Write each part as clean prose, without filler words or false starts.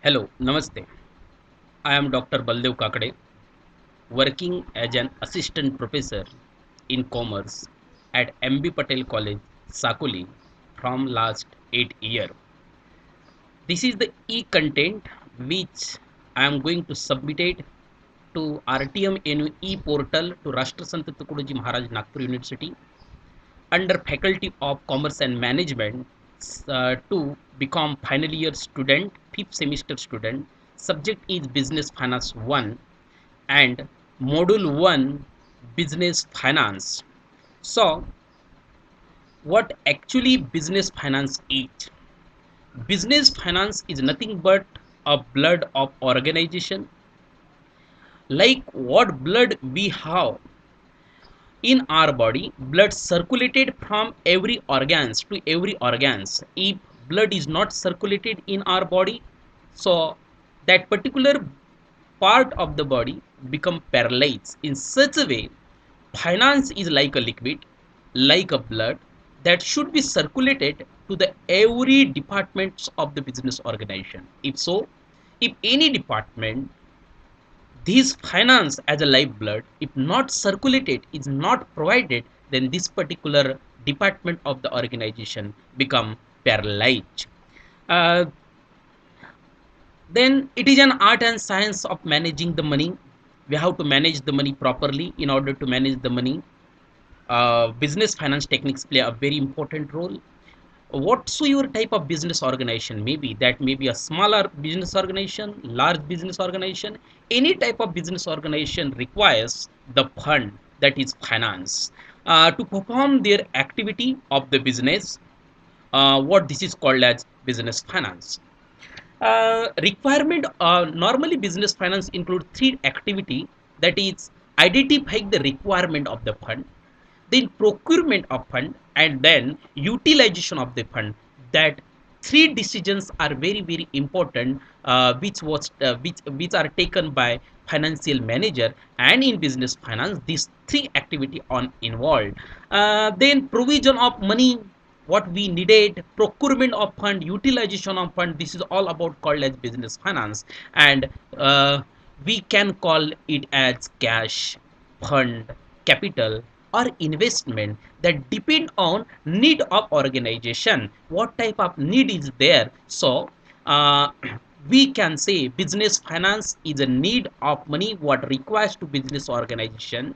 Hello, Namaste. I am Dr. Kakde, working as an assistant professor in commerce at MB Patel College, Sakoli from last 8 years. This is the e-content which I am going to submit it to RTM e-portal to Rashtrasant Tukadoji Maharaj Nagpur University under Faculty of Commerce and Management to become final year student, 5th semester student. Subject is Business Finance 1 and Module 1 Business Finance. So, what actually business finance is? Business finance is nothing but a blood of organization. Like what blood we have in our body, blood circulated from every organs to every organs. If blood is not circulated in our body, so that particular part of the body become paralyzed. In such a way, finance is like a liquid, like a blood that should be circulated to the every departments of the business organization. If so, if any department this finance as a lifeblood, if not circulated, is not provided, then this particular department of the organization become paralyzed. Uh, then it is an art and science of managing the money. We have to manage the money properly. In order to manage the money, business finance techniques play a very important role. Whatsoever type of business organization, maybe that may be a smaller business organization, large business organization, any type of business organization requires the fund, that is finance, to perform their activity of the business. What this is called as business finance. Requirement Normally business finance include three activity, that is identifying the requirement of the fund, then procurement of fund, and then utilization of the fund. That three decisions are very important, which are taken by financial manager, and in business finance these three activity are involved. Then provision of money, what we needed, procurement of fund, utilization of fund, this is all about called as business finance. And uh, we can call it as cash, fund, capital, or investment that depend on need of organization, what type of need is there. So uh, we can say business finance is a need of money what requires to business organization,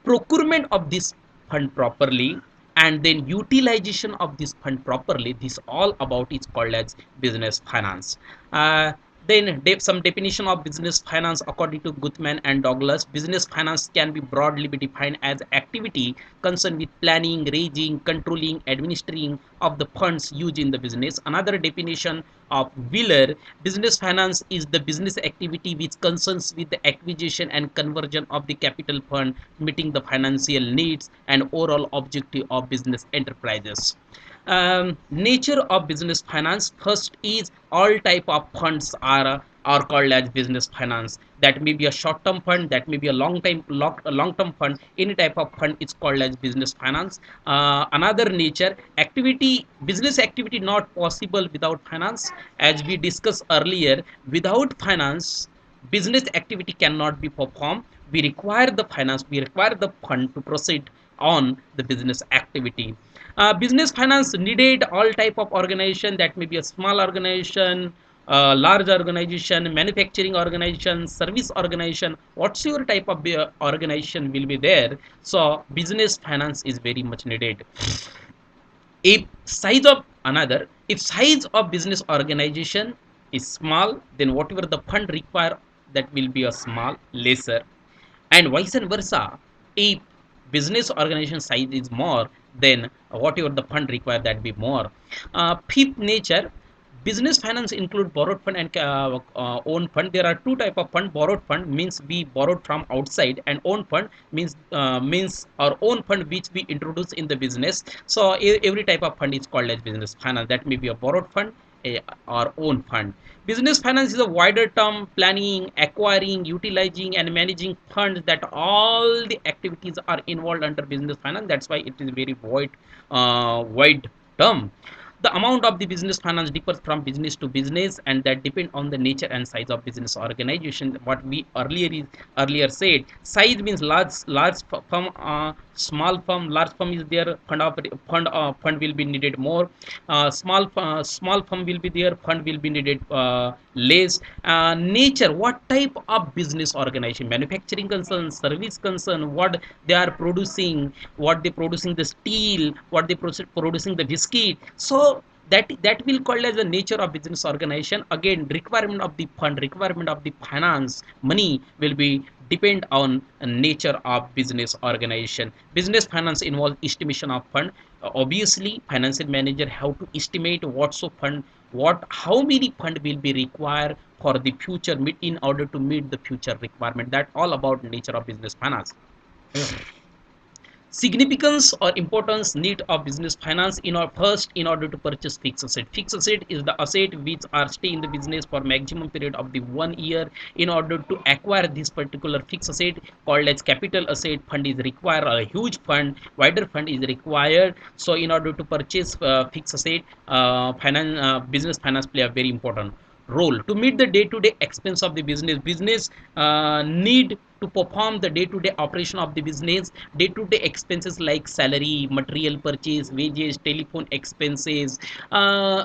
procurement of this fund properly, and then utilization of this fund properly. This all about is called as business finance. uh, then some definition of business finance according to Gutman and Douglas. Business finance can be broadly be defined as activity concerned with planning, raising, controlling, administering of the funds used in the business. Another definition of Wheeler, business finance is the business activity which concerns with the acquisition and conversion of the capital fund, meeting the financial needs and overall objective of business enterprises. Nature of business finance: first is all type of funds are called as business finance. That may be a short term fund, that may be a long term fund. Any type of fund is called as business finance. Another nature: activity, business activity not possible without finance. As we discussed earlier, without finance business activity cannot be performed. We require the finance, we require the fund to proceed on the business activity. Business finance needed all type of organization, that may be a small organization, large organization, manufacturing organization, service organization, whatsoever type of organization will be there. So business finance is very much needed. If size of business organization is small, then whatever the fund require, that will be a small lesser, and vice versa. If business organization size is more, then whatever the fund require, that be more. Fifth nature: business finance include borrowed fund and own fund. There are two type of fund. Borrowed fund means we borrowed from outside, and own fund means our own fund which we introduce in the business. So every type of fund is called as business finance. That may be a borrowed fund, or own fund. Business finance is a wider term, planning, acquiring, utilizing, and managing funds. That all the activities are involved under business finance. That's why it is very wide term. The amount of the business finance differs from business to business, and that depend on the nature and size of business organization. What we earlier said, size means large firm, small firm. Large firm is there, fund will be needed more. Small firm will be there, fund will be needed less. Nature, what type of business organization, manufacturing concern, service concern, what they are producing, what they producing the steel, what they producing the biscuit. So that will called as the nature of business organization. Again, requirement of the fund, requirement of the finance money will be depend on nature of business organization. Business finance involves estimation of fund. Obviously financial manager have to estimate what's of fund, what how many fund will be required for the future meet in order to meet the future requirement. That all about nature of business finance. Significance or importance need of business finance. In our first, in order to purchase fixed asset. Fixed asset is the asset which are stay in the business for maximum period of the 1 year. In order to acquire this particular fixed asset called as capital asset, fund is required, a huge fund, wider fund is required. So in order to purchase fixed asset, business finance play a very important role to meet the day-to-day expense of the business need to perform the day-to-day operation of the business. Day-to-day expenses like salary, material purchase, wages, telephone expenses,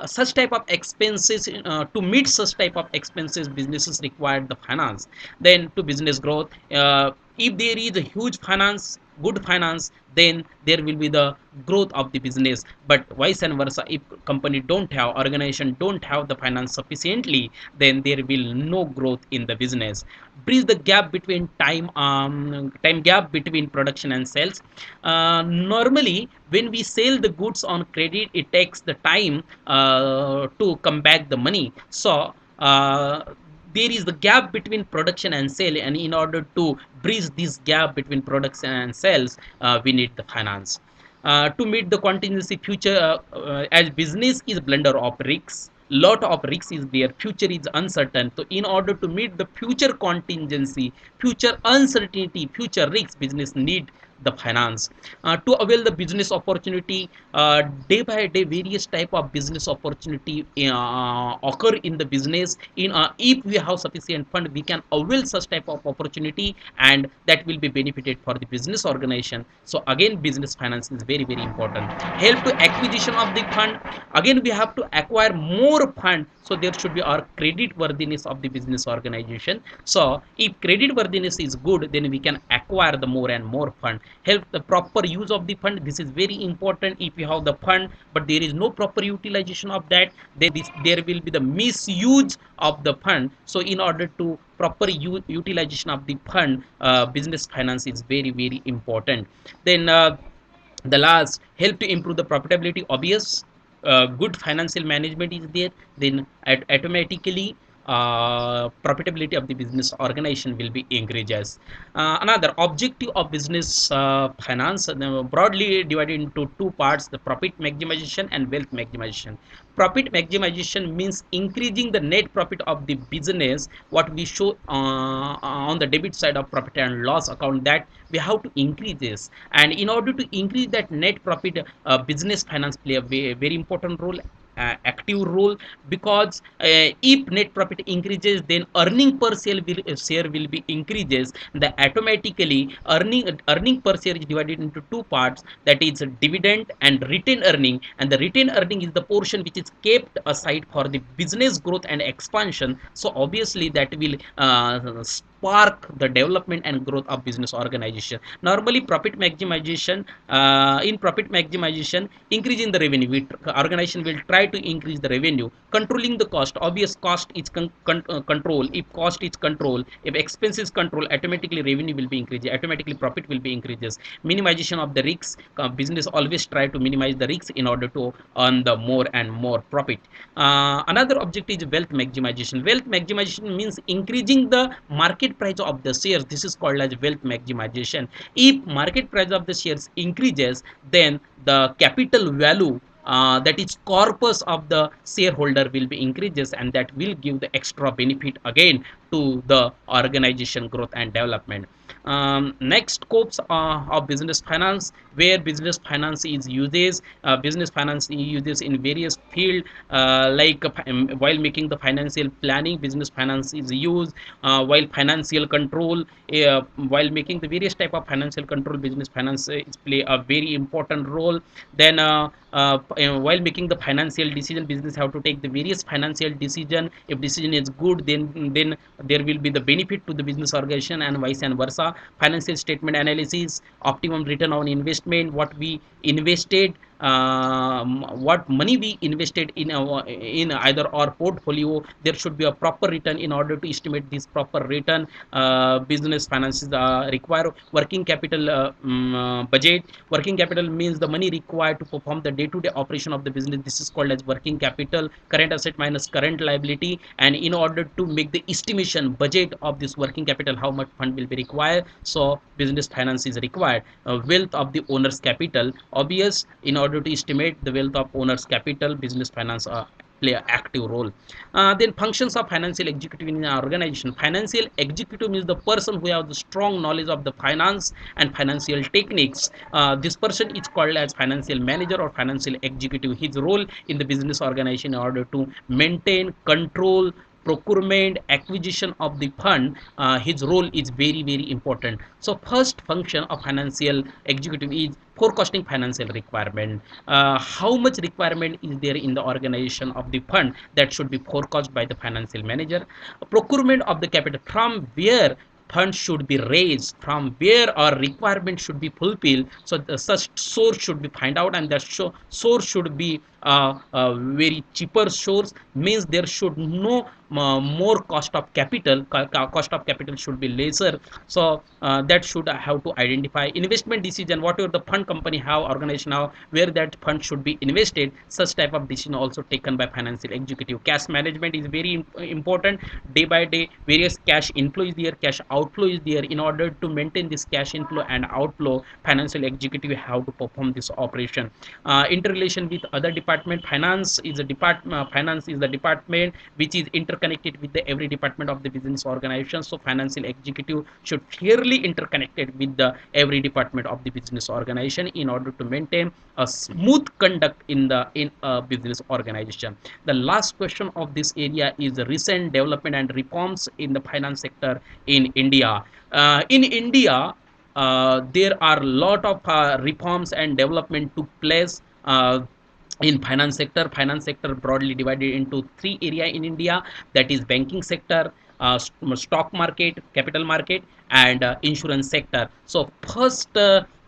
such type of expenses, to meet such type of expenses businesses require the finance. Then to business growth, if there is a huge finance, good finance, then there will be the growth of the business. But vice and versa, if company don't have, organization don't have the finance sufficiently, then there will no growth in the business. Bridge the gap between time gap between production and sales. Normally when we sell the goods on credit, it takes the time to come back the money. So there is the gap between production and sale, and in order to bridge this gap between production and sales, we need the finance. To meet the contingency future, as business is blender of risks, lot of risks is there, future is uncertain. So in order to meet the future contingency, future uncertainty, future risks, business need the finance. To avail the business opportunity, day by day various type of business opportunity occur in the business. In if we have sufficient fund, we can avail such type of opportunity, and that will be benefited for the business organization. So again, business finance is very important. Help to acquisition of the fund. Again, we have to acquire more fund, so there should be our credit worthiness of the business organization. So if credit worthiness is good, then we can acquire the more and more fund. Help the proper use of the fund. This is very important. If you have the fund but there is no proper utilization of that, then there will be the misuse of the fund. So in order to proper utilization of the fund, business finance is very important. Then the last, help to improve the profitability. Obvious, good financial management is there, then automatically profitability of the business organization will be increases. Another objective of business finance, broadly divided into two parts: the profit maximization and wealth maximization. Profit maximization means increasing the net profit of the business. What we show on the debit side of profit and loss account, that we have to increase this. And in order to increase that net profit, business finance play a very important role, active role, because if net profit increases, then earning per share will be increases. The automatically earning per share is divided into two parts, that is dividend and retained earning. And the retained earning is the portion which is kept aside for the business growth and expansion. So obviously that will spark the development and growth of business organization. Normally profit maximization, in profit maximization, increasing the revenue, organization will try to increase the revenue. Controlling the cost, obvious, cost is control. If cost is control, if expense is control, automatically revenue will be increased, automatically profit will be increases. Minimization of the risks, business always try to minimize the risks in order to earn the more and more profit. Another objective is wealth maximization. Wealth maximization means increasing the market price of the shares. This is called as wealth maximization. If market price of the shares increases, then the capital value, that is corpus of the shareholder, will be increases, and that will give the extra benefit again to the organization growth and development. Next scopes of business finance, where business finance is uses business finance uses in various field, while making the financial planning, business finance is used, while financial control, while making the various type of financial control, business finance is play a very important role. Then while making the financial decision, business have to take the various financial decision. If decision is good, then there will be the benefit to the business organization, and vice and versa. Financial statement analysis, optimum return on investment, what we invested, what money we invested in either our portfolio, there should be a proper return. In order to estimate this proper return, business finances require working capital budget. Working capital means the money required to perform the day-to-day operation of the business. This is called as working capital, current asset minus current liability. And in order to make the estimation budget of this working capital, how much fund will be required, so business finance is required. Wealth of the owner's capital, obvious. In order to estimate the wealth of owner's capital, business finance play an active role. Then functions of financial executive in an organization. Financial executive means the person who has the strong knowledge of the finance and financial techniques. This person is called as financial manager or financial executive. His role in the business organization in order to maintain, control, procurement, acquisition of the fund, his role is very very important. So first function of financial executive is forecasting financial requirement. How much requirement is there in the organization of the fund, that should be forecast by the financial manager. Procurement of the capital, from where funds should be raised, from where our requirement should be fulfilled, so the such source should be find out, and that source should be very cheaper source, means there should no more cost of capital. Cost of capital should be lesser. So that should have to identify. Investment decision, whatever the fund company have, organization have, where that fund should be invested, such type of decision also taken by financial executive. Cash management is very important. Day by day various cash inflow is there, cash outflow is there. In order to maintain this cash inflow and outflow, financial executive have to perform this operation. Interrelation with other department. Finance is the department which is interconnected with the every department of the business organization. So financial executive should fairly interconnected with the every department of the business organization in order to maintain a smooth conduct in a business organization. The last question of this area is the recent development and reforms in the finance sector in India. In India, there are a lot of reforms and development took place in finance sector broadly divided into three area in India, that is banking sector, stock market, capital market, and insurance sector. So first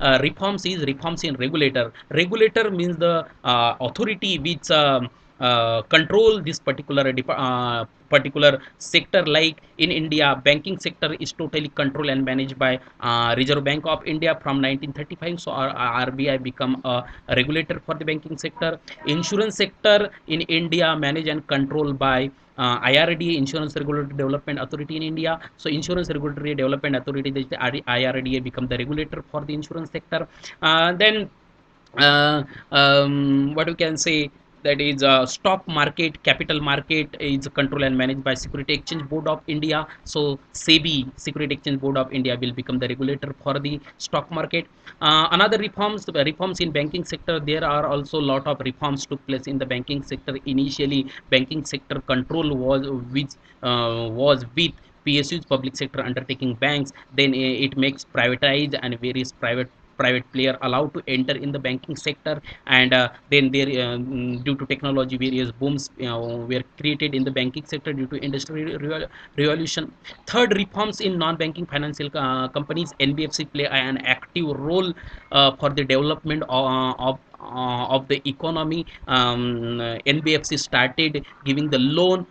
reforms in regulator means the authority which control this particular sector. Like in India, banking sector is totally controlled and managed by Reserve Bank of India from 1935. So our RBI become a regulator for the banking sector. Insurance sector in India managed and controlled by IRDA, Insurance Regulatory Development Authority in India. So Insurance Regulatory Development Authority, the IRDA, become the regulator for the insurance sector. Then what we can say, that is stock market, capital market is controlled and managed by Security Exchange Board of India. So SEBI, Security Exchange Board of India, will become the regulator for the stock market. Another reforms in banking sector, there are also a lot of reforms took place in the banking sector. Initially banking sector control was with PSUs, public sector undertaking banks. Then it makes privatized, and various private player allowed to enter in the banking sector. And then there due to technology, various booms were created in the banking sector due to industrial revolution. Third, reforms in non-banking financial companies. NBFC play an active role for the development of the economy. NBFC started giving the loan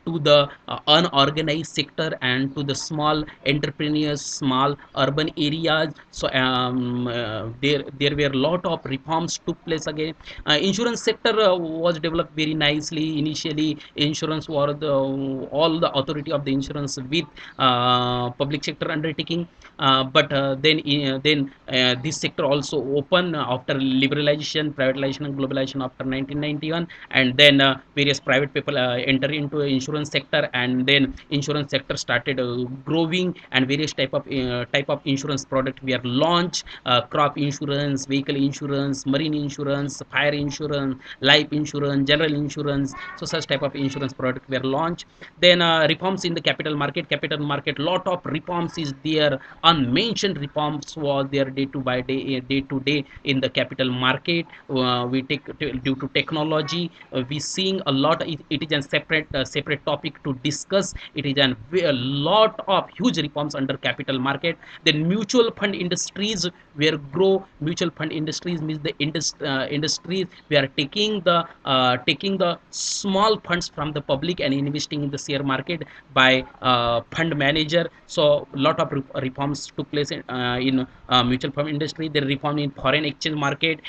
to the unorganized sector and to the small entrepreneurs, small urban areas. So there were a lot of reforms took place again. Insurance sector was developed very nicely. Initially insurance was all the authority of the insurance with public sector undertaking. But then this sector also opened open after liberalization, privatization, and globalization after 1991, and then various private people enter into insurance sector, and then insurance sector started growing, and various type of insurance product we are launched: crop insurance, vehicle insurance, marine insurance, fire insurance, life insurance, general insurance. So such type of insurance product were launched. Then reforms in the capital market, lot of reforms is there. Unmentioned reforms was there day to by day, day to day in the capital market. We take due to technology, we seeing a lot. It is a separate topic to discuss. It is a lot of huge reforms under capital market. Then mutual fund industries where grow. Mutual fund industries means the industries we are taking the small funds from the public and investing in the share market by fund manager. So lot of reforms took place in mutual fund industry. The reform in foreign exchange market,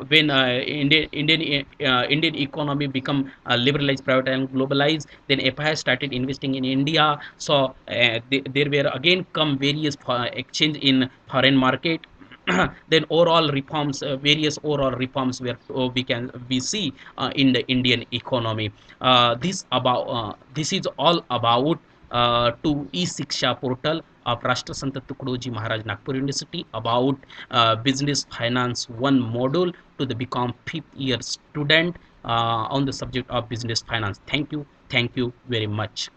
when Indian economy become liberalized, private, and globalized. Then FI started investing in India. So there were again come various exchange in foreign market. Then overall reforms, various overall reforms where we see in the Indian economy. This is all about to e-Siksha portal of Rashtrasant Tukdoji Maharaj Nagpur University about business finance one module to the become fifth year student on the subject of business finance. Thank you very much.